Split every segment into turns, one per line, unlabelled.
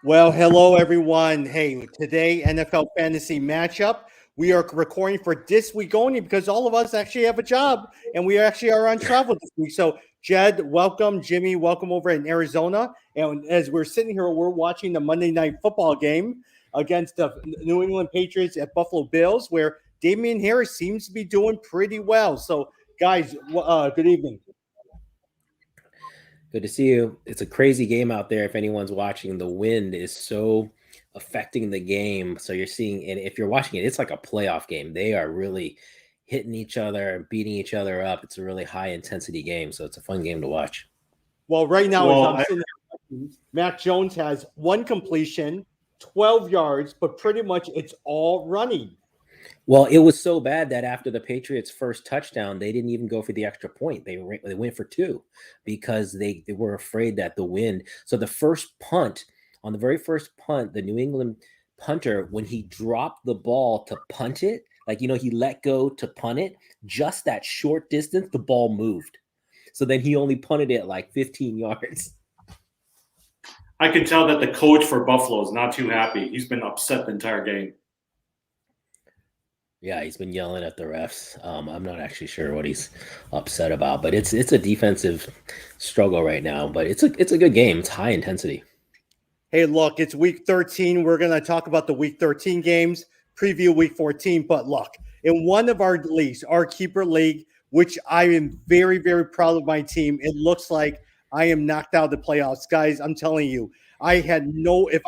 Well, hello everyone. Hey, today NFL fantasy matchup. We are recording for this week only because all of us actually have a job and we actually are on travel this week. So, Jed, welcome. Jimmy, welcome over in Arizona. And as we're sitting here, we're watching the Monday Night Football game against the New England Patriots at Buffalo Bills, where Damian Harris seems to be doing pretty well. So, guys, good evening.
Good to see you. It's a crazy game out there. If anyone's watching, the wind is so affecting the game. So you're seeing, and if you're watching it, it's like a playoff game. They are really hitting each other and beating each other up. It's a really high intensity game. So it's a fun game to watch.
Well, right now, as I'm sitting there, Mac Jones has one completion, 12 yards, but pretty much it's all running.
Well, it was so bad that after the Patriots' first touchdown, they didn't even go for the extra point. They went for two because they were afraid that the wind. So the first punt, on the very first punt, the New England punter, when he dropped the ball to punt it, he let go to punt it, just that short distance, the ball moved. So then he only punted it like 15 yards.
I can tell that the coach for Buffalo is not too happy. He's been upset the entire game.
Yeah, he's been yelling at the refs. I'm not actually sure what he's upset about, but it's a defensive struggle right now. But it's a good game. It's high intensity.
Hey, look, it's week 13. We're going to talk about the week 13 games, preview week 14. But look, in one of our leagues, our keeper league, which I am very, very proud of my team, it looks like I am knocked out of the playoffs. Guys, I'm telling you, if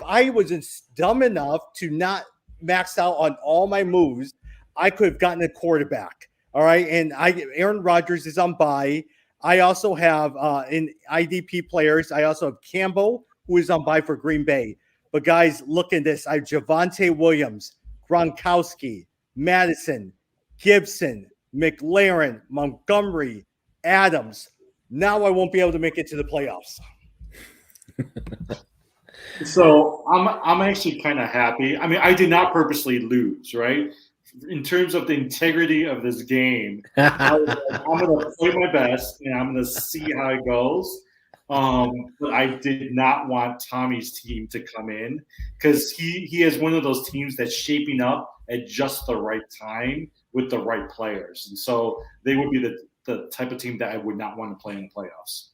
I wasn't dumb enough to not maxed out on all my moves, I could have gotten a quarterback. All right. And Aaron Rodgers is on bye. I also have in IDP players, I also have Campbell, who is on bye for Green Bay. But guys, look at this. I have Javonte Williams, Gronkowski, Madison, Gibson, McLaren, Montgomery, Adams. Now I won't be able to make it to the playoffs.
So I'm actually kind of happy. I mean, I did not purposely lose, right? In terms of the integrity of this game, I'm going to play my best and I'm going to see how it goes. But I did not want Tommy's team to come in because he has one of those teams that's shaping up at just the right time with the right players. And so they would be the type of team that I would not want to play in the playoffs.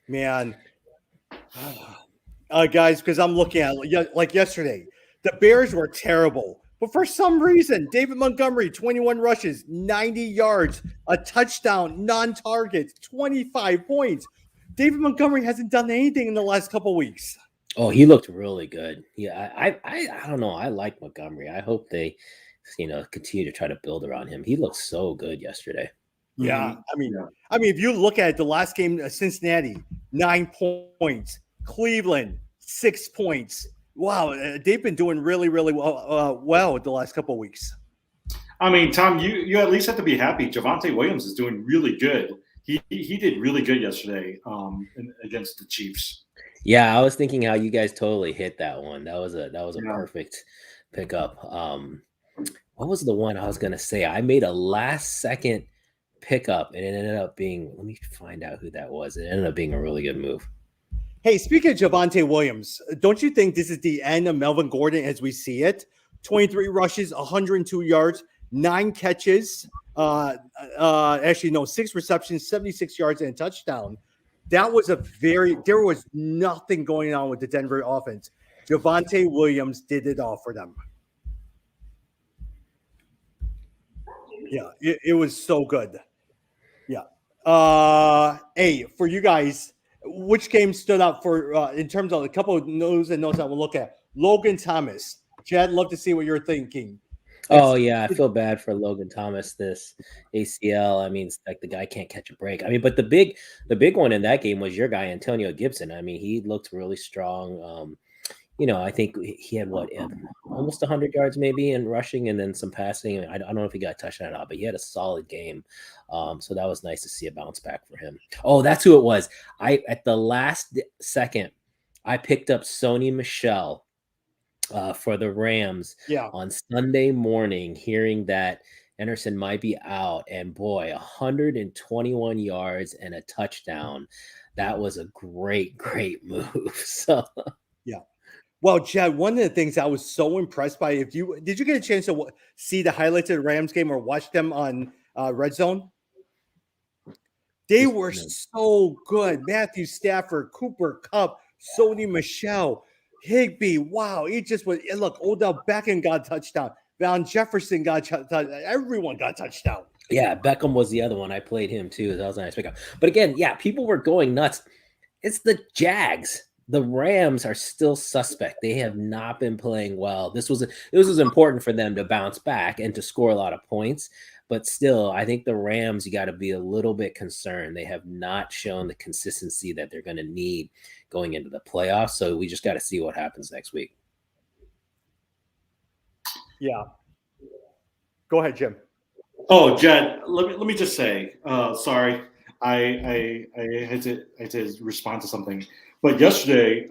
Man. Guys, because I'm looking at like yesterday, the Bears were terrible. But for some reason, David Montgomery, 21 rushes, 90 yards, a touchdown, non-targets, 25 points. David Montgomery hasn't done anything in the last couple of weeks.
Oh, he looked really good. Yeah, I don't know. I like Montgomery. I hope they, continue to try to build around him. He looked so good yesterday.
Yeah, I mean, if you look at the last game, Cincinnati, 9 points. Cleveland, 6 points. Wow, they've been doing really, really well the last couple of weeks.
I mean, Tom, you at least have to be happy. Javonte Williams is doing really good. He did really good yesterday against the Chiefs.
Yeah, I was thinking how you guys totally hit that one. That was a perfect pickup. What was the one I was gonna say? I made a last second pickup and it ended up being. Let me find out who that was. It ended up being a really good move.
Hey, speaking of Javonte Williams, don't you think this is the end of Melvin Gordon as we see it? 23 rushes, 102 yards, 9 catches. 6 receptions, 76 yards, and a touchdown. There was nothing going on with the Denver offense. Javonte Williams did it all for them. Yeah, it was so good. Yeah. Hey, for you guys, which game stood out for in terms of a couple of news and notes that we'll look at? Logan Thomas. Chad, love to see what you're thinking.
Oh yeah, I feel bad for Logan Thomas. This ACL. I mean, it's like the guy can't catch a break. I mean, but the big one in that game was your guy Antonio Gibson. I mean, he looked really strong. I think he had almost 100 yards maybe in rushing and then some passing. I don't know if he got a touchdown or not, but he had a solid game. So that was nice to see a bounce back for him. Oh, that's who it was. At the last second, I picked up Sony Michel for the Rams on Sunday morning, hearing that Anderson might be out. And boy, 121 yards and a touchdown. that was a great move. So
yeah. Well, Chad, one of the things I was so impressed by, did you get a chance to see the highlights of the Rams game or watch them on Red Zone? They were so good. Matthew Stafford, Cooper Kupp, Sony Michel, Higbee. Wow, it just was. Look, Odell Beckham got a touchdown. Van Jefferson got a touchdown. Everyone got a touchdown.
Yeah, Beckham was the other one. I played him too. That was a nice pickup. But again, yeah, people were going nuts. It's the Jags. The Rams are still suspect. They have not been playing well. This was important for them to bounce back and to score a lot of points. But still, I think the Rams, you got to be a little bit concerned. They have not shown the consistency that they're going to need going into the playoffs. So we just got to see what happens next week.
Yeah. Go ahead, Jim.
Oh, Jed, let me just say, sorry, I had to respond to something. But yesterday,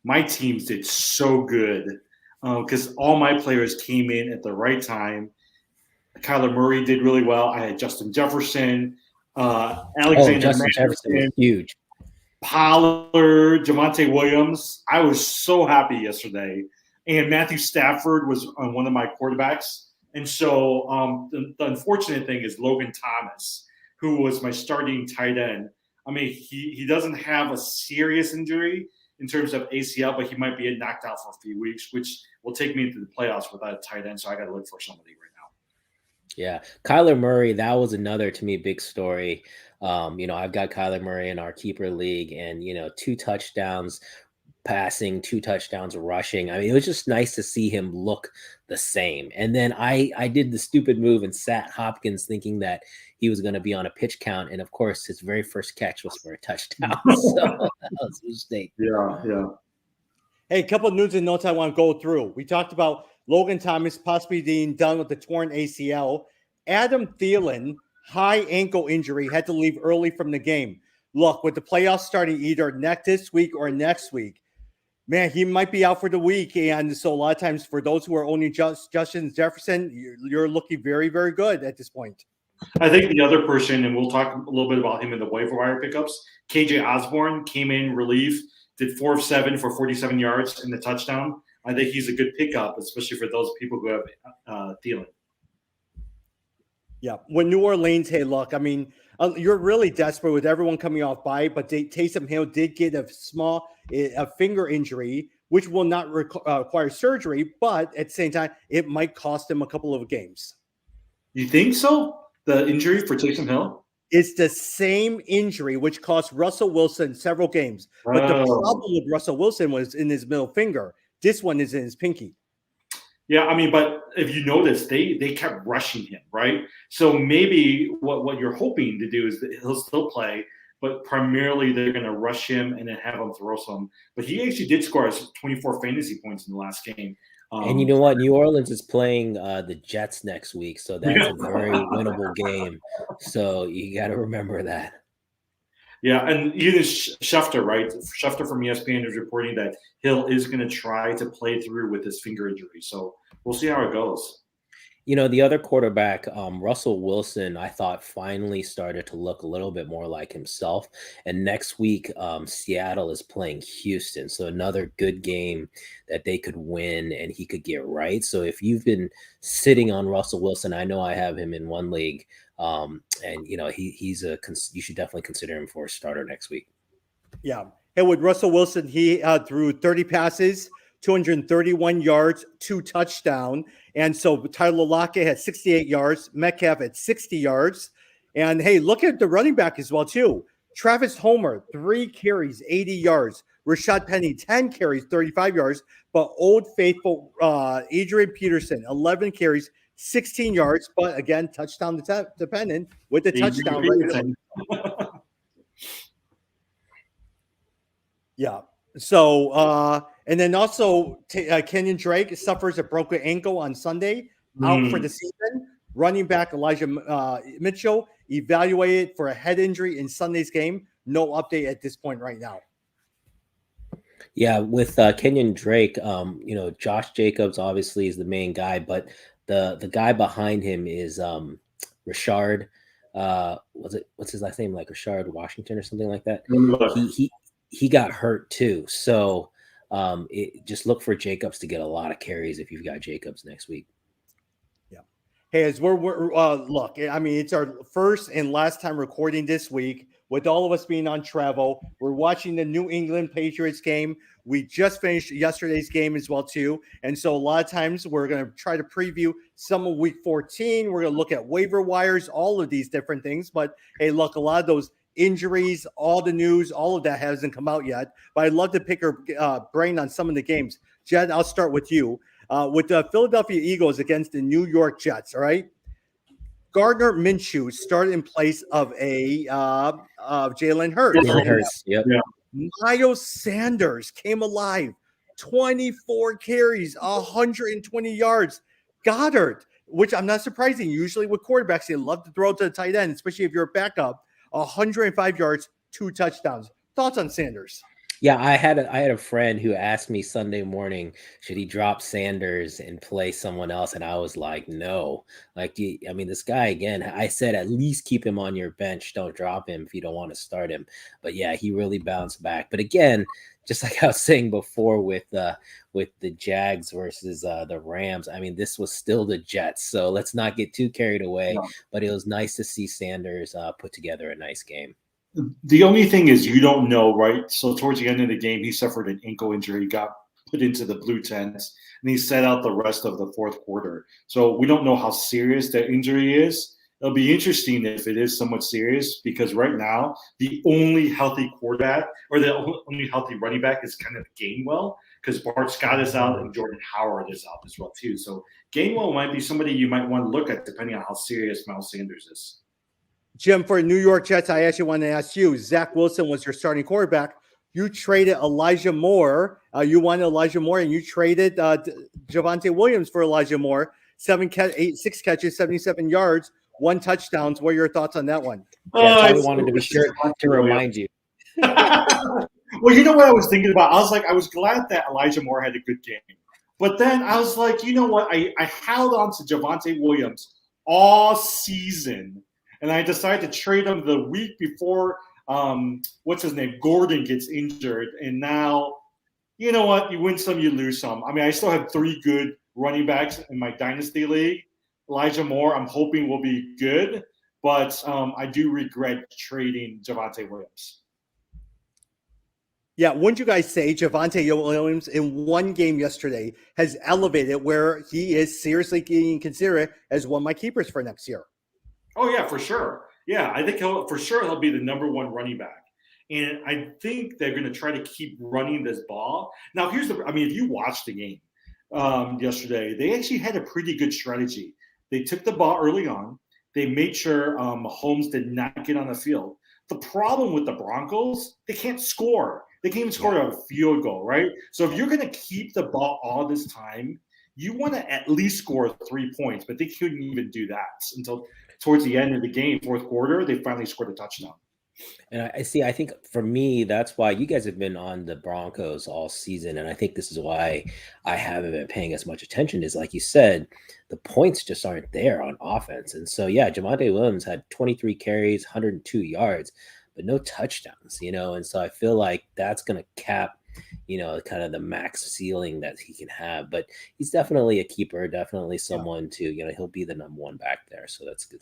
my teams did so good because all my players came in at the right time. Kyler Murray did really well. I had Justin Jefferson, Alexander
Jefferson was huge.
Pollard, Javonte Williams. I was so happy yesterday. And Matthew Stafford was on one of my quarterbacks. And so the unfortunate thing is Logan Thomas, who was my starting tight end. I mean, he doesn't have a serious injury in terms of ACL, but he might be knocked out for a few weeks, which will take me into the playoffs without a tight end. So I got to look for somebody right now.
Yeah. Kyler Murray, that was another, to me, big story. I've got Kyler Murray in our keeper league and, 2 touchdowns passing, 2 touchdowns rushing. I mean, it was just nice to see him look the same. And then I did the stupid move and sat Hopkins thinking that he was going to be on a pitch count. And of course, his very first catch was for a touchdown. So that was a mistake.
Yeah.
Hey, a couple of news and notes I want to go through. We talked about Logan Thomas possibly being done with the torn ACL. Adam Thielen, high ankle injury, had to leave early from the game. Look, with the playoffs starting either this week or next week, man, he might be out for the week. And so a lot of times for those who are owning Justin Jefferson, you're looking very, very good at this point.
I think the other person, and we'll talk a little bit about him in the waiver wire pickups, KJ Osborne came in relief, did 4 of 7 for 47 yards in the touchdown. I think he's a good pickup, especially for those people who have Thielen.
Yeah. When New Orleans, hey, look, I mean, you're really desperate with everyone coming off bye, but Taysom Hill did get a finger injury, which will not require surgery, but at the same time, it might cost him a couple of games.
You think so? The injury for Taysom Hill?
It's the same injury, which cost Russell Wilson several games. But the problem with Russell Wilson was in his middle finger. This one is in his pinky.
Yeah, I mean, but if you notice, they kept rushing him, right? So maybe what you're hoping to do is that he'll still play, but primarily they're going to rush him and then have him throw some. But he actually did score 24 fantasy points in the last game.
And you know what? New Orleans is playing the Jets next week, so that's a very winnable game. So you got to remember that.
Yeah, and even Schefter, right? Schefter from ESPN is reporting that Hill is going to try to play through with his finger injury. So we'll see how it goes.
The other quarterback, Russell Wilson, I thought finally started to look a little bit more like himself. And next week, Seattle is playing Houston. So another good game that they could win and he could get right. So if you've been sitting on Russell Wilson, I know I have him in one league. And he's you should definitely consider him for a starter next week.
Yeah. And with Russell Wilson, he threw 30 passes, 231 yards, 2 touchdowns. And so Tyler Lockett had 68 yards, Metcalf at 60 yards. And hey, look at the running back as well, too. Travis Homer, 3 carries, 80 yards. Rashad Penny, 10 carries, 35 yards. But Old Faithful Adrian Peterson, 11 carries, 16 yards. But again, touchdown dependent with the touchdown. Right. Yeah. So, and then also Kenyan Drake suffers a broken ankle on Sunday, out for the season. Running back Elijah Mitchell evaluated for a head injury in Sunday's game. No update at this point right now.
Yeah, with Kenyan Drake, Josh Jacobs obviously is the main guy, but the guy behind him is Rashard what's his last name, like Rashard Washington or something like that.
Look,
He got hurt too. So just look for Jacobs to get a lot of carries if you've got Jacobs next week.
Hey, as we're look, I mean, it's our first and last time recording this week with all of us being on travel. We're watching the New England Patriots game. We just finished yesterday's game as well, too. And so a lot of times we're going to try to preview some of week 14. We're going to look at waiver wires, all of these different things. But hey, look, a lot of those injuries, all the news, all of that hasn't come out yet. But I'd love to pick your brain on some of the games. Jed, I'll start with you. With the Philadelphia Eagles against the New York Jets, all right? Gardner Minshew started in place of Jalen Hurts.
Jalen Hurts, yep.
Yeah.
Miles Sanders came alive, 24 carries, 120 yards. Goddard, which I'm not surprising. Usually with quarterbacks, they love to throw to the tight end, especially if you're a backup. 105 yards, 2 touchdowns. Thoughts on Sanders?
Yeah, I had a friend who asked me Sunday morning, should he drop Sanders and play someone else? And I was like, no. Like, I mean, this guy, again, I said at least keep him on your bench. Don't drop him if you don't want to start him. But yeah, he really bounced back. But again, just like I was saying before with the Jags versus the Rams, I mean, this was still the Jets. So let's not get too carried away. No. But it was nice to see Sanders put together a nice game.
The only thing is you don't know, right? So towards the end of the game, he suffered an ankle injury, got put into the blue tents, and he sat out the rest of the fourth quarter. So we don't know how serious that injury is. It'll be interesting if it is somewhat serious because right now, the only healthy quarterback or the only healthy running back is kind of Gainwell because Bart Scott is out and Jordan Howard is out as well, too. So Gainwell might be somebody you might want to look at depending on how serious Miles Sanders is.
Jim, for New York Jets, I actually want to ask you, Zach Wilson was your starting quarterback. You traded Elijah Moore. You wanted Elijah Moore, and you traded Devonta Williams for Elijah Moore. 6 catches, 77 yards, 1 touchdown. What are your thoughts on that one?
I wanted to be sure to remind you.
Well, you know what I was thinking about? I was glad that Elijah Moore had a good game. But then I was like, you know what? I held on to Devonta Williams all season. And I decided to trade him the week before, what's his name, Gordon gets injured. And now, you know what? You win some, you lose some. I mean, I still have 3 good running backs in my dynasty league. Elijah Moore, I'm hoping will be good. But I do regret trading Devonta Williams.
Yeah, wouldn't you guys say Devonta Williams in one game yesterday has elevated where he is seriously being considered as one of my keepers for next year?
Oh, yeah, for sure. Yeah, I think he'll be the number 1 running back. And I think they're going to try to keep running this ball. Now, if you watched the game yesterday, they actually had a pretty good strategy. They took the ball early on. They made sure Mahomes did not get on the field. The problem with the Broncos, they can't score. They can't even score a field goal, right? So if you're going to keep the ball all this time, you want to at least score 3 points. But they couldn't even do that until – towards the end of the game, fourth quarter, they finally scored a touchdown.
And I think for me, that's why you guys have been on the Broncos all season. And I think this is why I haven't been paying as much attention is, like you said, the points just aren't there on offense. And so, yeah, Devonta Williams had 23 carries, 102 yards, but no touchdowns, And so I feel like that's going to cap kind of the max ceiling that he can have, but he's definitely a keeper, definitely someone to, he'll be the number 1 back there. So that's good.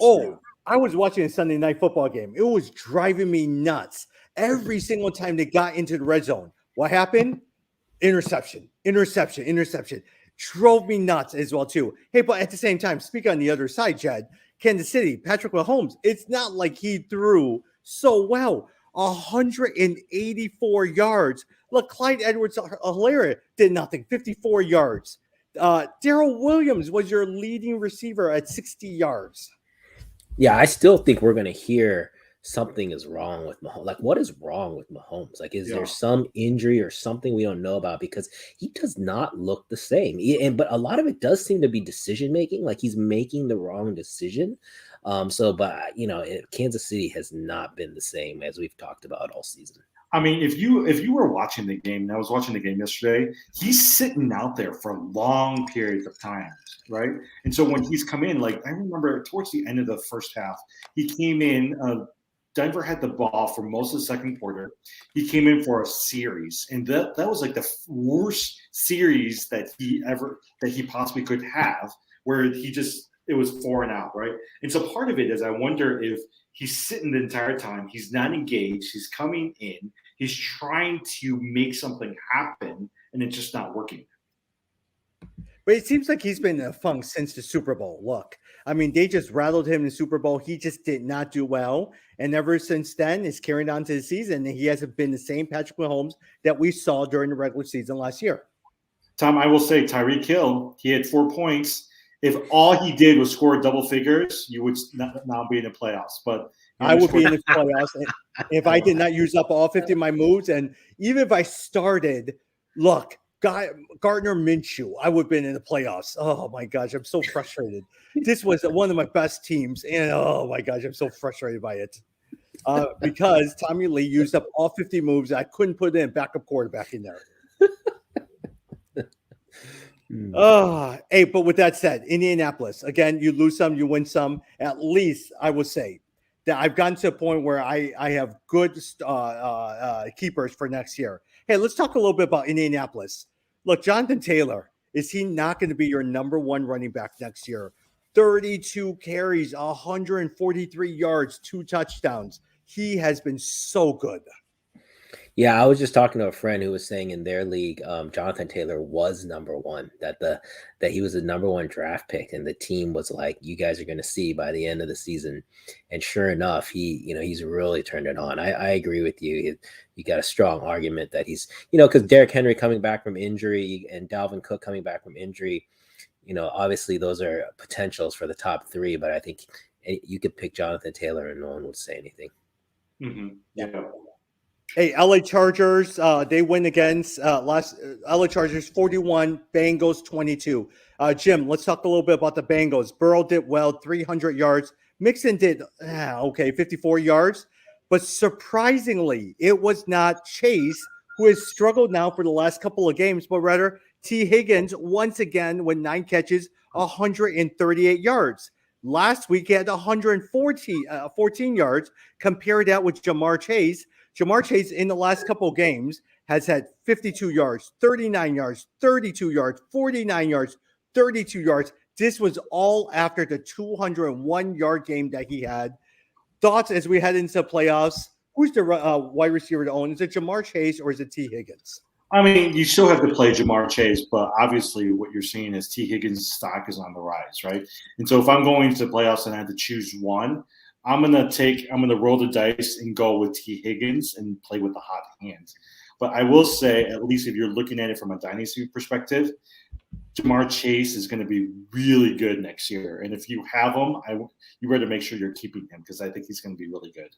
I was watching a Sunday night football game. It was driving me nuts. Every single time they got into the red zone, what happened? Interception. Drove me nuts as well, too. Hey, but at the same time, speaking on the other side, Jed, Kansas City, Patrick Mahomes, it's not like he threw so well. 184 yards. Look, Clyde Edwards-Helaire did nothing, 54 yards. Darrell Williams was your leading receiver at 60 yards.
Yeah, I still think we're going to hear something is wrong with Mahomes. Like, what is wrong with Mahomes? Like, is there some injury or something we don't know about? Because he does not look the same. But a lot of it does seem to be decision-making. Like, he's making the wrong decision. Kansas City has not been the same as we've talked about all season.
I mean, if you were watching the game, and I was watching the game yesterday, he's sitting out there for long periods of time, right? And so when he's come in, like I remember towards the end of the first half, he came in. Denver had the ball for most of the second quarter. He came in for a series, and that was like the worst series that he possibly could have, where it was 4 and out, right? And so part of it is I wonder if he's sitting the entire time, he's not engaged, he's coming in, he's trying to make something happen, and it's just not working.
But it seems like he's been in a funk since the Super Bowl. Look, I mean, they just rattled him in the Super Bowl. He just did not do well. And ever since then, it's carried on to the season. And he hasn't been the same Patrick Mahomes that we saw during the regular season last year.
Tom, I will say Tyreek Hill, he had 4 points. If all he did was score double figures, you would not be in the playoffs. But
I would be in the playoffs if I did not use up all 50 of my moves. And even if I started, look, Gardner Minshew, I would have been in the playoffs. Oh my gosh, I'm so frustrated. This was one of my best teams, and oh my gosh, I'm so frustrated by it. Because Tommy Lee used up all 50 moves. I couldn't put in a backup quarterback in there. Hey, but with that said, Indianapolis, again, you lose some, you win some. At least I would say that I've gotten to a point where I have good keepers for next year. Hey, let's talk a little bit about Indianapolis. Look, Jonathan Taylor, is he not going to be your number 1 running back next year? 32 carries, 143 yards, 2 touchdowns. He has been so good.
Yeah, I was just talking to a friend who was saying in their league, Jonathan Taylor was number 1, that he was the number 1 draft pick, and the team was like, you guys are going to see by the end of the season. And sure enough, he's really turned it on. I agree with you. You got a strong argument that he's, because Derrick Henry coming back from injury and Dalvin Cook coming back from injury, obviously those are potentials for the top 3, but I think you could pick Jonathan Taylor and no one would say anything.
Mm-hmm. Yeah.
Hey, LA Chargers, they win against LA Chargers 41, Bengals 22. Jim, let's talk a little bit about the Bengals. Burrow did well, 300 yards. Mixon did, 54 yards. But surprisingly, it was not Chase, who has struggled now for the last couple of games, but rather T. Higgins once again with 9 catches, 138 yards. Last week, he had 114 yards. Compare that with Jamar Chase. Jamar Chase in the last couple of games has had 52 yards, 39 yards, 32 yards, 49 yards, 32 yards. This was all after the 201-yard game that he had. Thoughts as we head into the playoffs? Who's the wide receiver to own? Is it Jamar Chase or is it T. Higgins?
I mean, you still have to play Jamar Chase, but obviously what you're seeing is T. Higgins' stock is on the rise, right? And so if I'm going to the playoffs and I have to choose one, I'm gonna roll the dice and go with T. Higgins and play with the hot hand. But I will say, at least if you're looking at it from a dynasty perspective, Jamar Chase is going to be really good next year. And if you have him, you better make sure you're keeping him because I think he's going to be really good.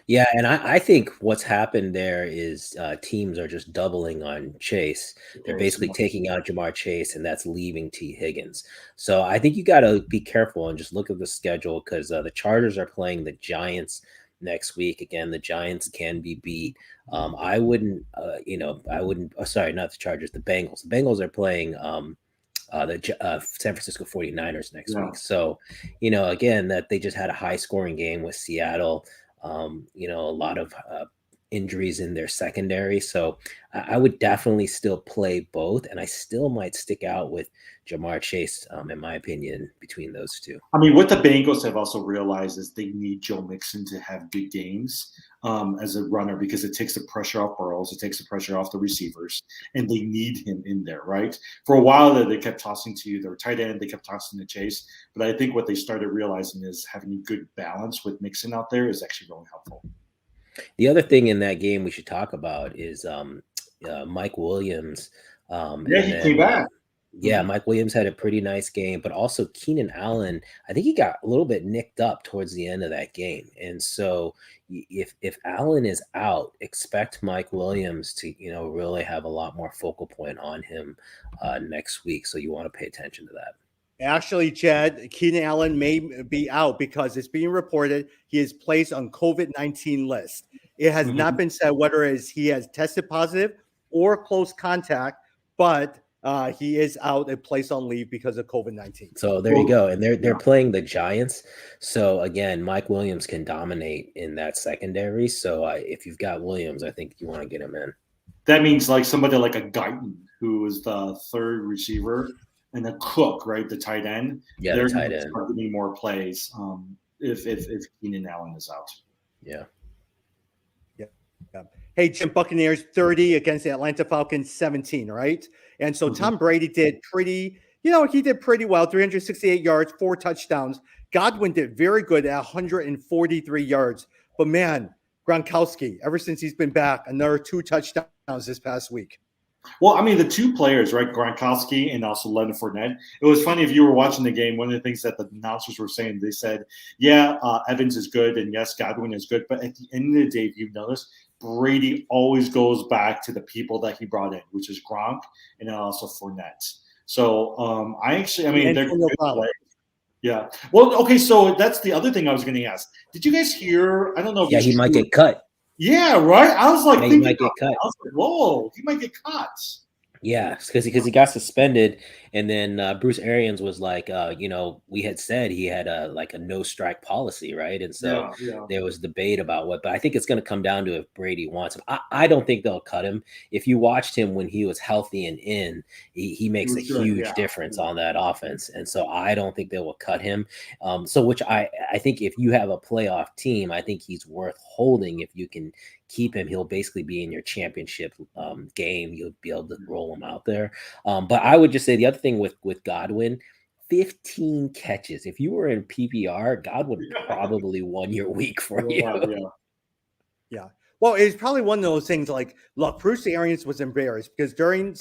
Yeah, and I think what's happened there is teams are just doubling on Chase. They're basically taking out Jamar Chase, and that's leaving T. Higgins. So I think you got to be careful and just look at the schedule because the Chargers are playing the Giants next week. Again, the Giants can be beat. I wouldn't. Sorry, not the Chargers. The Bengals. The Bengals are playing the San Francisco 49ers next week. So, again, that they just had a high-scoring game with Seattle. A lot of injuries in their secondary. So I would definitely still play both. And I still might stick out with Jamar Chase, in my opinion, between those two.
I mean, what the Bengals have also realized is they need Joe Mixon to have big games as a runner because it takes the pressure off Burrows. It takes the pressure off the receivers. And they need him in there, right? For a while there, they kept tossing to their tight end. They kept tossing to Chase. But I think what they started realizing is having a good balance with Mixon out there is actually really helpful.
The other thing in that game we should talk about is Mike Williams.
He came back.
Yeah, Mike Williams had a pretty nice game, but also Keenan Allen, I think he got a little bit nicked up towards the end of that game. And so if Allen is out, expect Mike Williams to, really have a lot more focal point on him next week. So you want to pay attention to that.
Actually, Chad, Keenan Allen may be out because it's being reported he is placed on COVID-19 list. It has not been said whether he has tested positive or close contact, but he is out and placed on leave because of COVID-19.
So there you go. And they're playing the Giants. So again, Mike Williams can dominate in that secondary. So if you've got Williams, I think you want to get him in.
That means like somebody like a Guyton, who is the third receiver, and a Cook, right, the tight end.
Yeah,
they're
the tight end.
going to need more plays if Keenan Allen is out.
Yeah.
Hey, Jim, Buccaneers 30 against the Atlanta Falcons 17, right? And so Tom Brady did pretty well, 368 yards, 4 touchdowns. Godwin did very good at 143 yards. But man, Gronkowski, ever since he's been back, another 2 touchdowns this past week.
Well, I mean, the 2 players, right, Gronkowski and also Leonard Fournette. It was funny if you were watching the game. One of the things that the announcers were saying, they said, Evans is good, and yes, Godwin is good. But at the end of the day, if you've noticed, Brady always goes back to the people that he brought in, which is Gronk and then also Fournette. So they're good players. Yeah. Well, okay, so that's the other thing I was going to ask. Did you guys hear? I don't know if
he might get cut.
Yeah, right. I was like,
he might get cut.
I was like, whoa, he might get cut.
Yeah, because he got suspended, and then Bruce Arians was like, we had said he had a no strike policy, right? And so there was debate about but I think it's going to come down to if Brady wants him. I don't think they'll cut him. If you watched him when he was healthy and in, he makes a huge difference on that offense, and so I don't think they will cut him. Which I think if you have a playoff team, I think he's worth holding. If you can keep him, he'll basically be in your championship game. You'll be able to roll him out there. But I would just say the other thing with Godwin, 15 catches. If you were in PPR, Godwin probably won your week for you.
Yeah. Well, it's probably one of those things like, look, Bruce Arians was embarrassed because during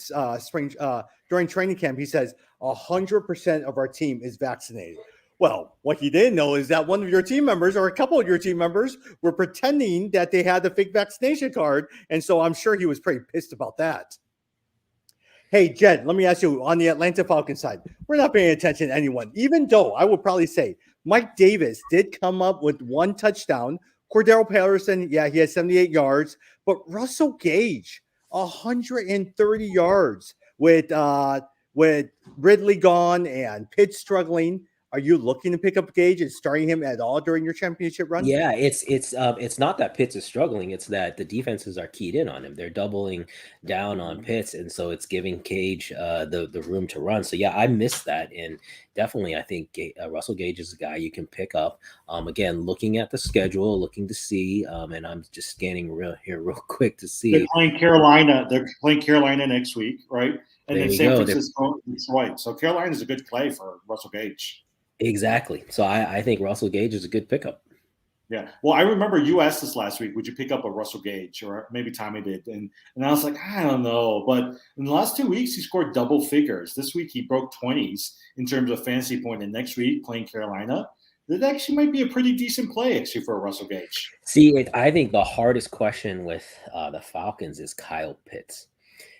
training camp, he says 100% of our team is vaccinated. Well, what he didn't know is that one of your team members or a couple of your team members were pretending that they had the fake vaccination card. And so I'm sure he was pretty pissed about that. Hey, Jed, let me ask you, on the Atlanta Falcons side, we're not paying attention to anyone, even though I would probably say Mike Davis did come up with 1 touchdown. Cordero Patterson, he had 78 yards. But Russell Gage, 130 yards with Ridley gone and Pitts struggling. Are you looking to pick up Gage and starting him at all during your championship run?
Yeah, it's not that Pitts is struggling. It's that the defenses are keyed in on him. They're doubling down on Pitts, and so it's giving Gage the room to run. So yeah, I missed that, and definitely I think Russell Gage is a guy you can pick up. Again, looking at the schedule, looking to see, and I'm just scanning real quick to see.
They're playing Carolina. They're playing Carolina next week, right? And then San Francisco is right. So Carolina is a good play for Russell Gage.
Exactly. So I think Russell Gage is a good pickup.
Yeah. Well, I remember you asked us last week, would you pick up a Russell Gage? Or maybe Tommy did. And I was like, I don't know. But in the last 2 weeks, he scored double figures. This week, he broke 20s in terms of fantasy point. And next week, playing Carolina, that actually might be a pretty decent play, actually, for a Russell Gage.
See, I think the hardest question with the Falcons is Kyle Pitts.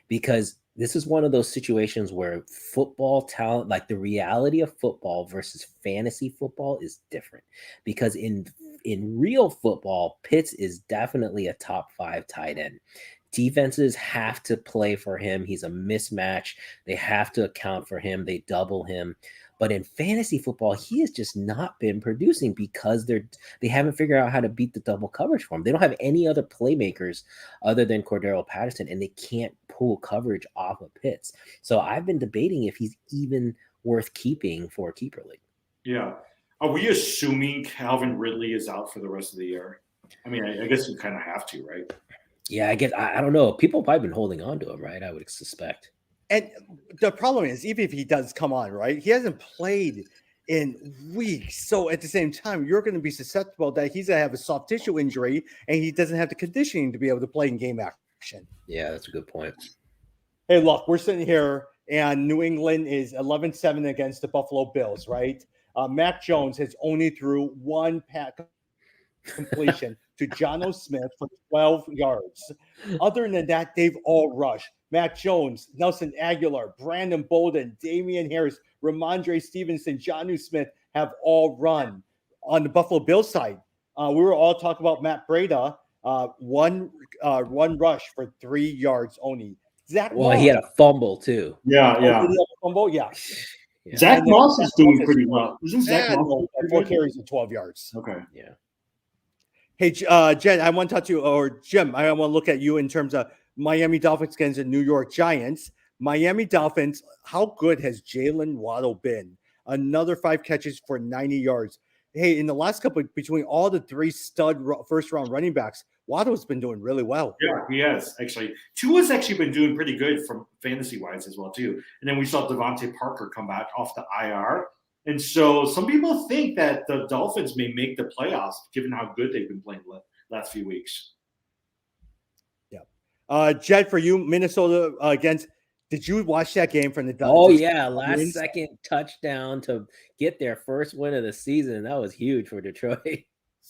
Because this is one of those situations where football talent, like the reality of football versus fantasy football, is different. Because in real football, Pitts is definitely a top 5 tight end. Defenses have to play for him. He's a mismatch. They have to account for him. They double him. But in fantasy football, he has just not been producing because they haven't figured out how to beat the double coverage for him. They don't have any other playmakers other than Cordero Patterson, and they can't pull coverage off of Pitts. So I've been debating if he's even worth keeping for a keeper league.
Yeah. Are we assuming Calvin Ridley is out for the rest of the year? I mean, I guess you kind of have to, right?
Yeah, I don't know. People have probably been holding on to him, right? I would suspect.
And the problem is, even if he does come on, right, he hasn't played in weeks. So at the same time, you're going to be susceptible that he's going to have a soft tissue injury and he doesn't have the conditioning to be able to play in game action.
Yeah, that's a good point.
Hey, look, we're sitting here and New England is 11-7 against the Buffalo Bills, right? Mac Jones has only threw 1 pass completion to Jonnu Smith for 12 yards. Other than that, they've all rushed. Mac Jones, Nelson Aguilar, Brandon Bolden, Damian Harris, Ramondre Stevenson, Jonnu Smith have all run. On the Buffalo Bills side, we were all talking about Matt Breida one rush for 3 yards only. Zach
Well,
Moss.
he had a fumble too.
Yeah,
Did
yeah.
he have a fumble? Yeah.
Yeah.
Zach
And then
Moss
Zach
is doing
Moss is
pretty well. Isn't Zach Moss
no,
pretty
4
good?
carries and 12 yards.
Okay.
Yeah.
Hey, Jen, I want to talk to you, or Jim, I want to look at you in terms of Miami Dolphins against the New York Giants. Miami Dolphins, how good has Jalen Waddle been? Another 5 catches for 90 yards. Hey, in the last couple, between all the 3 stud first-round running backs, Waddle's been doing really well.
Yeah, he has, actually. Tua's actually been doing pretty good from fantasy-wise as well, too. And then we saw Devontae Parker come back off the IR. And so some people think that the Dolphins may make the playoffs, given how good they've been playing the last few weeks.
Yeah. Jed, for you, Minnesota against – did you watch that game from the
Oh,
Dolphins?
yeah. Last second touchdown to get their first win of the season. That was huge for Detroit.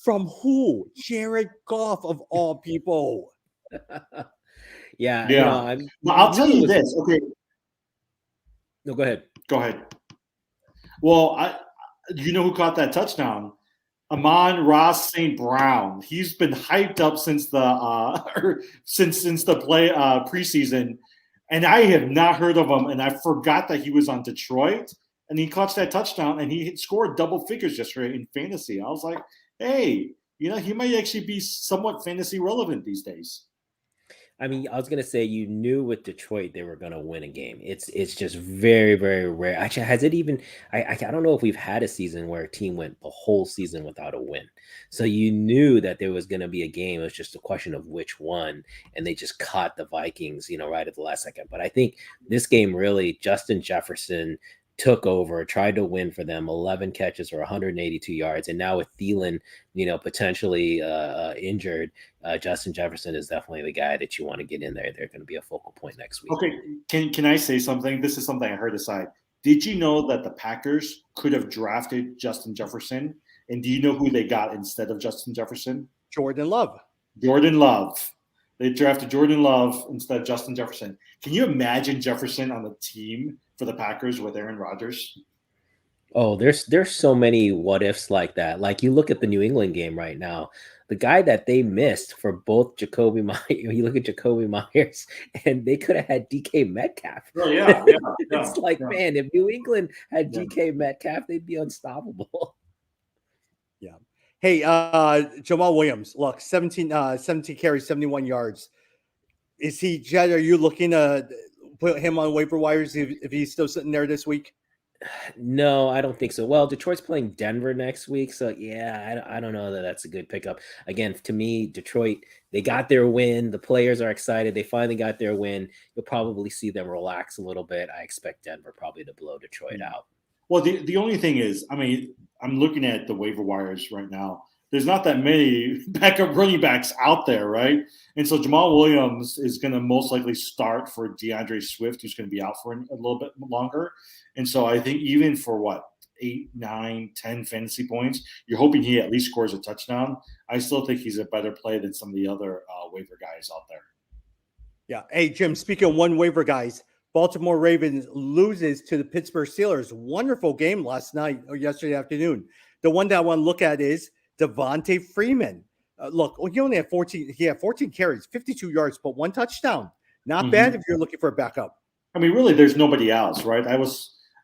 From who? Jared Goff, of all people.
Yeah.
Yeah. I'll tell you this. Okay.
No, go ahead.
Go ahead. Well, you know who caught that touchdown? Amon-Ra St. Brown. He's been hyped up since the since the preseason, and I have not heard of him. And I forgot that he was on Detroit, and he caught that touchdown, and he scored double figures yesterday in fantasy. I was like, hey, he might actually be somewhat fantasy relevant these days.
I mean, I was going to say, you knew with Detroit they were going to win a game. It's just very, very rare. Actually, has it even – I don't know if we've had a season where a team went the whole season without a win. So you knew that there was going to be a game. It was just a question of which one, and they just caught the Vikings, right at the last second. But I think this game really, Justin Jefferson – took over, tried to win for them, 11 catches for 182 yards. And now with Thielen, potentially injured, Justin Jefferson is definitely the guy that you want to get in there. They're going to be a focal point next week.
Okay. Can I say something? This is something I heard aside. Did you know that the Packers could have drafted Justin Jefferson? And do you know who they got instead of Justin Jefferson?
Jordan Love. They drafted Jordan Love instead of Justin Jefferson. Can you imagine Jefferson on the team for the Packers with Aaron Rodgers?
Oh, there's so many what ifs like that. Like you look at the New England game right now, the guy that they missed for both Jacoby Myers, you look at Jacoby Myers, and they could have had DK Metcalf.
Oh, yeah.
It's like, man, if New England had DK Metcalf, they'd be unstoppable.
Yeah. Hey, Jamaal Williams, look, 17 carries, 71 yards. Is he, Jed, are you looking to put him on waiver wires if he's still sitting there this week?
No, I don't think so. Well, Detroit's playing Denver next week. So, yeah, I don't know that that's a good pickup. Again, to me, Detroit, they got their win. The players are excited. They finally got their win. You'll probably see them relax a little bit. I expect Denver probably to blow Detroit out.
Well, the only thing is, I mean, I'm looking at the waiver wires right now. There's not that many backup running backs out there, right? And so Jamaal Williams is going to most likely start for DeAndre Swift, who's going to be out for a little bit longer. And so I think even for 8, 9, 10 fantasy points, you're hoping he at least scores a touchdown. I still think he's a better play than some of the other waiver guys out there.
Yeah. Hey, Jim, speaking of one waiver guys, Baltimore Ravens loses to the Pittsburgh Steelers. Wonderful game last night or yesterday afternoon. The one that I want to look at is Devonta Freeman. He only had 14. He had 14 carries, 52 yards, but 1 touchdown. Not bad if you're looking for a backup.
I mean, really, there's nobody else, right?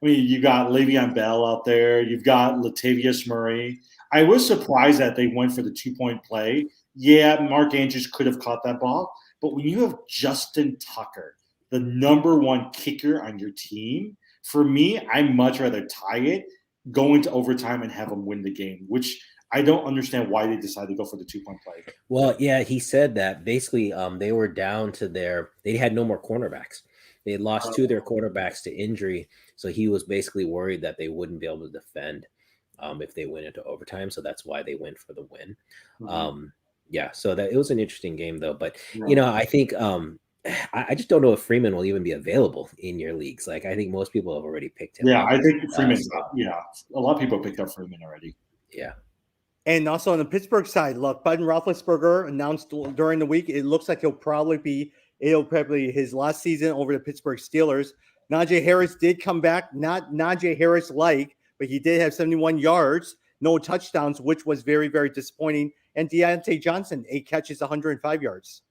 You got Le'Veon Bell out there. You've got Latavius Murray. I was surprised that they went for the 2-point play. Yeah, Mark Andrews could have caught that ball. But when you have Justin Tucker, the number 1 kicker on your team, for me, I'd much rather tie it, go into overtime, and have them win the game, which I don't understand why they decided to go for the 2-point play.
Well, yeah, he said that basically they were down to they had no more cornerbacks. They had lost 2 of their quarterbacks to injury. So he was basically worried that they wouldn't be able to defend if they went into overtime. So that's why they went for the win. So that it was an interesting game though. But, I think I just don't know if Freeman will even be available in your leagues. Like I think most people have already picked him.
Yeah, I think Freeman's a lot of people picked up Freeman already.
Yeah.
And also on the Pittsburgh side, look, Ben Roethlisberger announced during the week, it looks like it'll probably be his last season over the Pittsburgh Steelers. Najee Harris did come back, not Najee Harris-like, but he did have 71 yards, no touchdowns, which was very, very disappointing. and Deontay Johnson, 8 catches, 105 yards.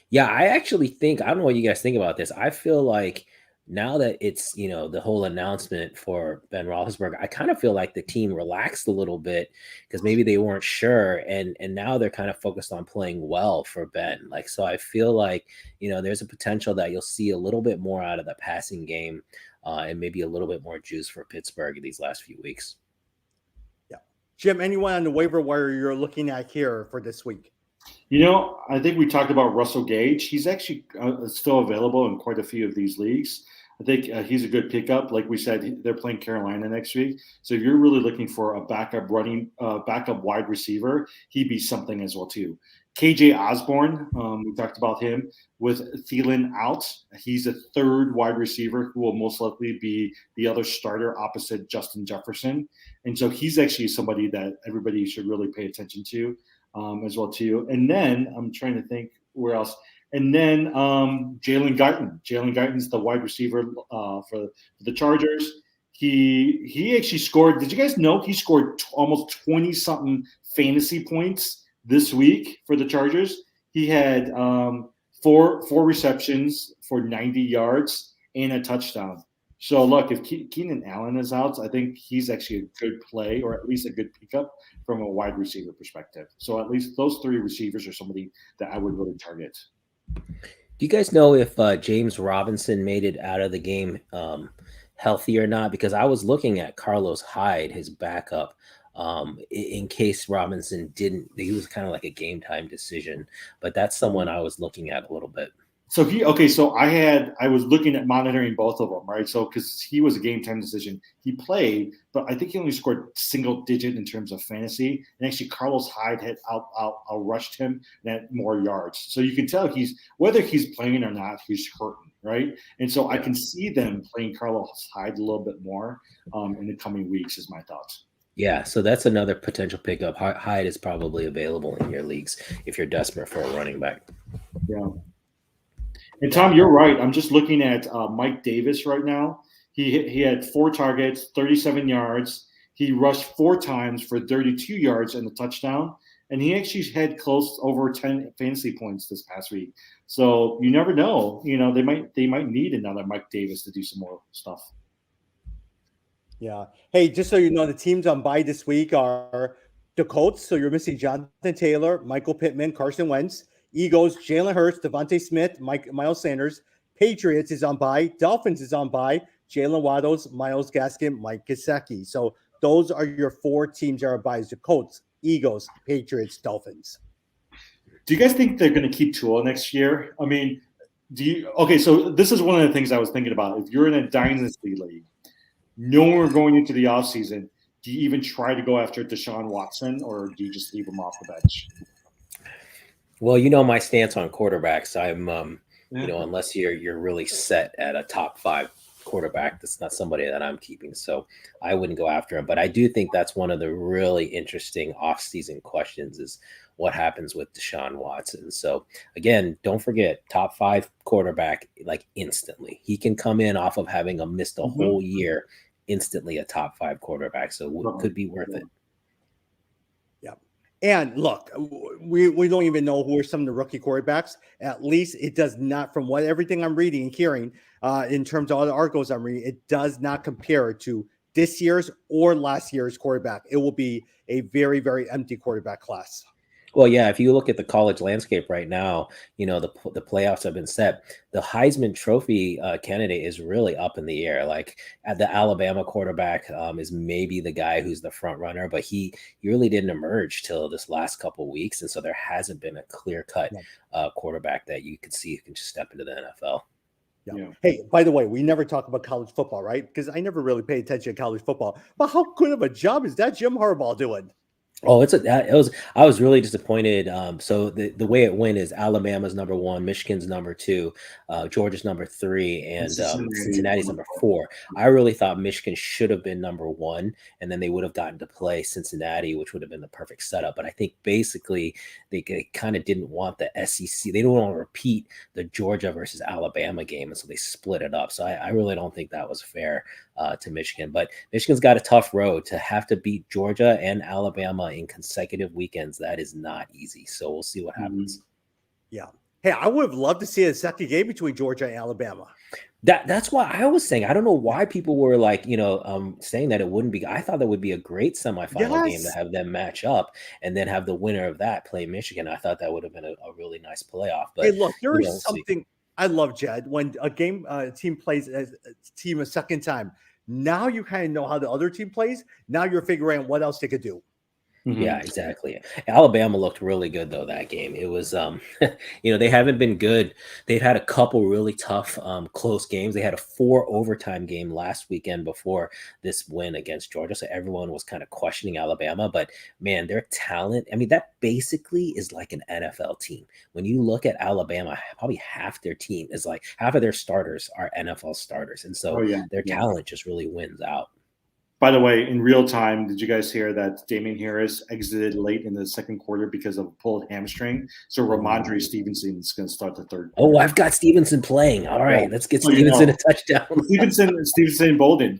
Yeah, I actually think, I don't know what you guys think about this. I feel like now that it's, the whole announcement for Ben Roethlisberger, I kind of feel like the team relaxed a little bit because maybe they weren't sure. And now they're kind of focused on playing well for Ben. Like, so I feel like, there's a potential that you'll see a little bit more out of the passing game and maybe a little bit more juice for Pittsburgh these last few weeks.
Yeah. Jim, anyone on the waiver wire you're looking at here for this week?
I think we talked about Russell Gage. He's actually still available in quite a few of these leagues. I think he's a good pickup. Like we said, they're playing Carolina next week. So if you're really looking for a backup wide receiver, he'd be something as well too. KJ Osborne, we talked about him with Thielen out. He's a third wide receiver who will most likely be the other starter opposite Justin Jefferson. And so he's actually somebody that everybody should really pay attention to. As well too. And then I'm trying to think where else. And then Jalen Guyton. Jalen Guyton's the wide receiver for the Chargers. He actually scored. Did you guys know he scored almost 20-something fantasy points this week for the Chargers? He had four receptions for 90 yards and a touchdown. So, look, if Keenan Allen is out, I think he's actually a good play or at least a good pickup from a wide receiver perspective. So at least those 3 receivers are somebody that I would really target.
Do you guys know if James Robinson made it out of the game healthy or not? Because I was looking at Carlos Hyde, his backup, in case Robinson didn't. He was kind of like a game time decision, but that's someone I was looking at a little bit.
So I was looking at monitoring both of them, right? So because he was a game time decision, he played, but I think he only scored single digit in terms of fantasy. And actually, Carlos Hyde had out rushed him and had more yards. So you can tell whether he's playing or not, he's hurting, right? And so I can see them playing Carlos Hyde a little bit more in the coming weeks. Is my thoughts.
Yeah, so that's another potential pickup. Hyde is probably available in your leagues if you're desperate for a running back.
Yeah. And Tom, you're right. I'm just looking at Mike Davis right now. He had 4 targets, 37 yards. He rushed 4 times for 32 yards and a touchdown. And he actually had close over 10 fantasy points this past week. So you never know. They might need another Mike Davis to do some more stuff.
Yeah. Hey, just so you know, the teams on bye this week are the Colts. So you're missing Jonathan Taylor, Michael Pittman, Carson Wentz. Eagles, Jalen Hurts, Devontae Smith, Miles Sanders. Patriots is on bye. Dolphins is on bye. Jalen Waddles, Myles Gaskin, Mike Gesicki. So those are your 4 teams that are on bye: the Colts, Eagles, Patriots, Dolphins.
Do you guys think they're going to keep Tua next year? I mean, so this is one of the things I was thinking about. If you're in a dynasty league, we're going into the offseason, do you even try to go after Deshaun Watson, or do you just leave him off the bench?
Well, my stance on quarterbacks. I'm, unless you're really set at a top 5 quarterback, that's not somebody that I'm keeping. So I wouldn't go after him. But I do think that's one of the really interesting off-season questions is what happens with Deshaun Watson. So again, don't forget, top 5 quarterback, like instantly. He can come in off of having missed a whole year, instantly a top 5 quarterback. So it could be worth it.
And look, we don't even know who are some of the rookie quarterbacks. At least it does not, from everything I'm reading and hearing, in terms of all the articles I'm reading, it does not compare to this year's or last year's quarterback. It will be a very, very empty quarterback class.
Well, yeah, if you look at the college landscape right now, the playoffs have been set. The Heisman Trophy candidate is really up in the air. Like at the Alabama quarterback is maybe the guy who's the front runner, but he really didn't emerge till this last couple of weeks. And so there hasn't been a clear-cut quarterback that you can see who can just step into the NFL.
Yeah. Hey, by the way, we never talk about college football, right? Because I never really pay attention to college football. But how good of a job is that Jim Harbaugh doing?
Oh, I was really disappointed. So the way it went is Alabama's number 1, Michigan's number 2, Georgia's number 3, and Cincinnati's number 4. I really thought Michigan should have been number 1, and then they would have gotten to play Cincinnati, which would have been the perfect setup. But I think basically they kind of didn't want the SEC. They didn't want to repeat the Georgia versus Alabama game, and so they split it up. So I really don't think that was fair to Michigan. But Michigan's got a tough road to have to beat Georgia and Alabama in consecutive weekends. That is not easy. So we'll see what happens.
Yeah. Hey, I would have loved to see a second game between Georgia and Alabama.
That's why I was saying, I don't know why people were like, saying that it wouldn't be. I thought that would be a great semifinal game to have them match up and then have the winner of that play Michigan. I thought that would have been a really nice playoff. But
hey, look, there is something I love, Jed, when a team plays a team a second time. Now you kind of know how the other team plays. Now you're figuring out what else they could do.
Yeah, exactly. Alabama looked really good though that game. It was they haven't been good. They've had a couple really tough close games. They had a 4 overtime game last weekend before this win against Georgia. So everyone was kind of questioning Alabama, but man, their talent, I mean, that basically is like an NFL team. When you look at Alabama, probably half their team is like half of their starters are NFL starters. And so their talent just really wins out.
By the way, in real time, did you guys hear that Damian Harris exited late in the second quarter because of a pulled hamstring? So Ramondre Stevenson is going to start the third quarter.
Oh, I've got Stevenson playing. All right, let's get Stevenson a touchdown.
Stevenson and Bolden.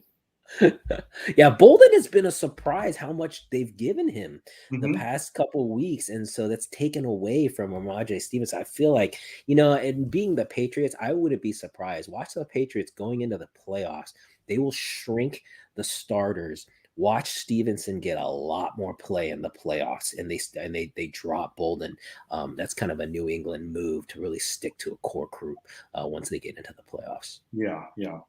Yeah, Bolden has been a surprise how much they've given him the past couple of weeks. And so that's taken away from Ramondre Stevenson. I feel like, and being the Patriots, I wouldn't be surprised. Watch the Patriots going into the playoffs. They will shrink the starters. Watch Stevenson get a lot more play in the playoffs, and they drop Bolden. That's kind of a New England move to really stick to a core group once they get into the playoffs.
Yeah.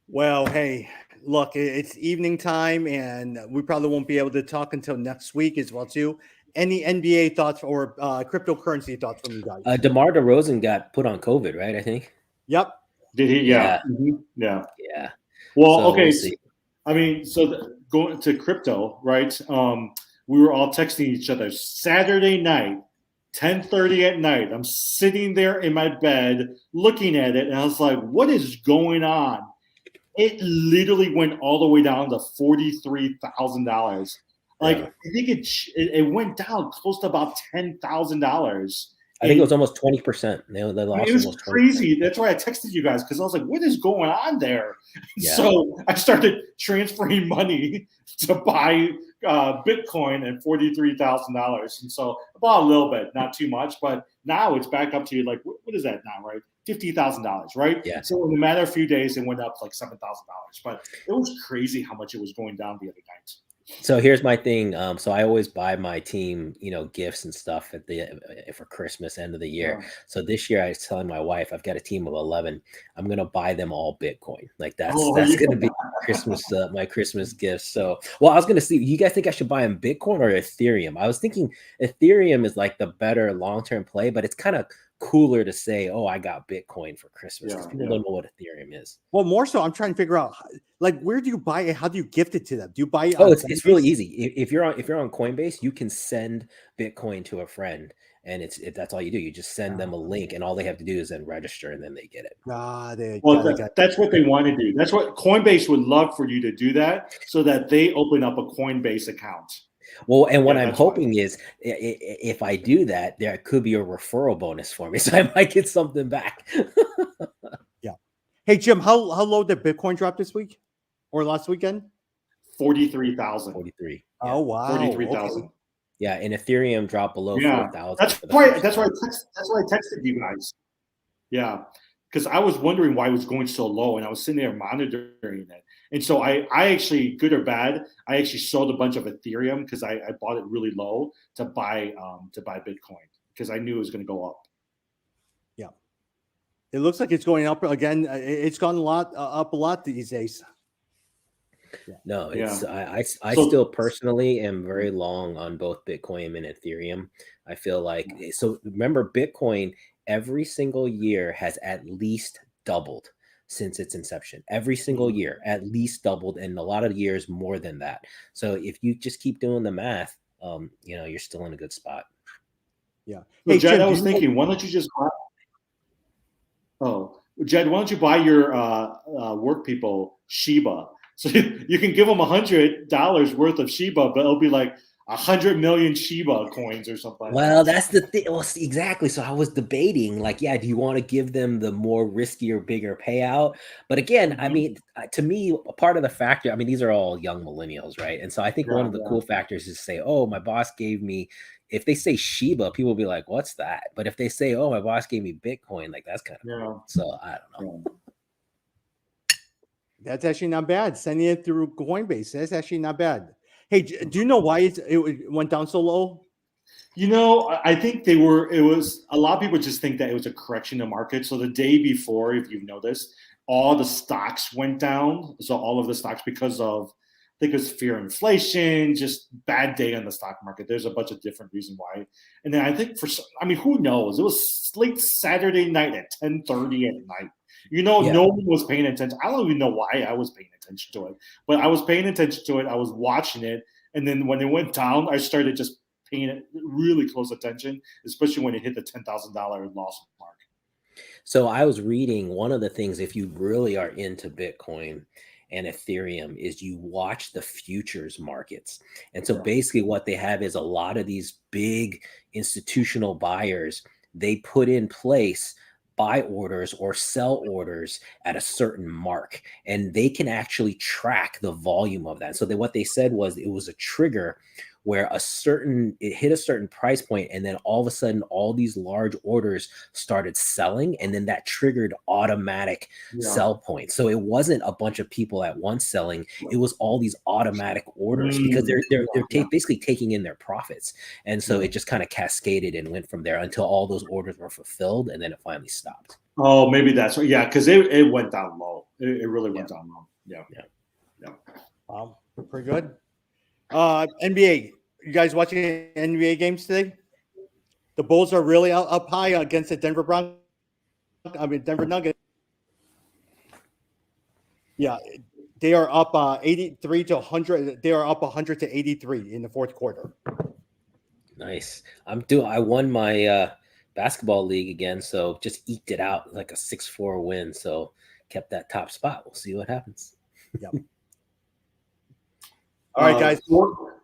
Well, hey, look, it's evening time, and we probably won't be able to talk until next week as well too. Any NBA thoughts or cryptocurrency thoughts from you guys?
DeMar DeRozan got put on COVID, right? I think.
Yep.
Did he? Yeah.
Yeah.
Well, so okay. Going to crypto, right? We were all texting each other Saturday night, 10:30 at night. I'm sitting there in my bed looking at it, and I was like, "What is going on?" It literally went all the way down to $43,000. Like I think it went down close to about $10,000.
I think it was almost 20%. They lost.
It was
almost 20%.
Crazy. That's why I texted you guys because I was like, "What is going on there?"
Yeah.
So I started transferring money to buy Bitcoin at $43,000, and so about a little bit, not too much, but now it's back up to like what is that now, right? $50,000, right?
Yeah.
So in a matter of a few days, it went up like $7,000. But it was crazy how much it was going down the other night.
So here's my thing. So I always buy my team, gifts and stuff for Christmas, end of the year. Yeah. So this year I was telling my wife, I've got a team of 11. I'm going to buy them all Bitcoin. Like that's going to be Christmas, my Christmas gift. So, I was going to see, you guys think I should buy them Bitcoin or Ethereum? I was thinking Ethereum is like the better long-term play, but it's kind of cooler to say, "Oh, I got Bitcoin for Christmas," because people don't know what Ethereum is.
Well, more so, I'm trying to figure out, like, where do you buy it? How do you gift it to them? Do you buy it?
Oh, it's really easy. If you're on Coinbase, you can send Bitcoin to a friend, and that's all you do. You just send them a link, and all they have to do is then register, and then they get it.
That's what they want to do. That's what Coinbase would love for you to do, that so that they open up a Coinbase account.
Well, and what I'm hoping is if I do that, there could be a referral bonus for me, so I might get something back.
Yeah. Hey, Jim, how low did Bitcoin drop this week or last weekend?
43,000.
43.
Yeah. Oh wow.
43,000.
Okay. Yeah, and Ethereum dropped below 4,000.
That's why I texted you guys. Yeah, because I was wondering why it was going so low, and I was sitting there monitoring it. And so I actually, good or bad, I actually sold a bunch of Ethereum because I bought it really low to buy Bitcoin because I knew it was going to go up.
Yeah, it looks like it's going up again. It's gone up a lot these days.
Yeah. No, it's I still personally am very long on both Bitcoin and Ethereum. I feel like so. Remember, Bitcoin every single year has at least doubled since its inception. Every single year, at least doubled, and a lot of years more than that. So if you just keep doing the math, you're still in a good spot.
Yeah.
Hey, Jed, I was thinking, why don't you just buy? Oh, Jed, why don't you buy your work people Shiba? So you can give them $100 worth of Shiba, but it'll be like 100 million Shiba coins or something.
Well, that's the thing. Well, see, exactly. So I was debating, like, yeah, do you want to give them the more riskier, bigger payout? But again, I mean, to me, a part of the factor, I mean, these are all young millennials, right? And so I think one of the cool factors is to say, oh, my boss gave me, if they say Shiba, people will be like, what's that? But if they say, oh, my boss gave me Bitcoin, like, that's kind of cool. So I don't know.
That's actually not bad. Sending it through Coinbase, that's actually not bad. Hey, do you know why it went down so low?
You know, I think it was a lot of people just think that it was a correction in the market. So the day before, if you've noticed, all the stocks went down. So all of the stocks, because of, I think it was fear of inflation, just bad day on the stock market. There's a bunch of different reasons why. And then I think who knows? It was late Saturday night at 10:30 at night. You know, no one was paying attention. I don't even know why I was paying attention to it, but I was paying attention to it. I was watching it. And then when it went down, I started just paying it really close attention, especially when it hit the $10,000 loss mark.
So I was reading, one of the things, if you really are into Bitcoin and Ethereum, is you watch the futures markets. And so basically what they have is a lot of these big institutional buyers, they put in place buy orders or sell orders at a certain mark, and they can actually track the volume of that. So what they said was it was a trigger where it hit a certain price point, and then all of a sudden all these large orders started selling, and then that triggered automatic sell points. So it wasn't a bunch of people at once selling, it was all these automatic orders, because they're basically taking in their profits. And so it just kind of cascaded and went from there until all those orders were fulfilled, and then it finally stopped.
Oh, maybe that's right. Yeah, because it went down low. It really went down low. Yeah.
Wow, pretty good. NBA, you guys watching NBA games today? The Bulls are really up high against the Denver Nuggets. Yeah, they are up 83 to 100. They are up 100 to 83 in the fourth quarter.
Nice. I won my basketball league again, so just eked it out like a 6-4 win. So kept that top spot. We'll see what happens.
Yep. All right, guys.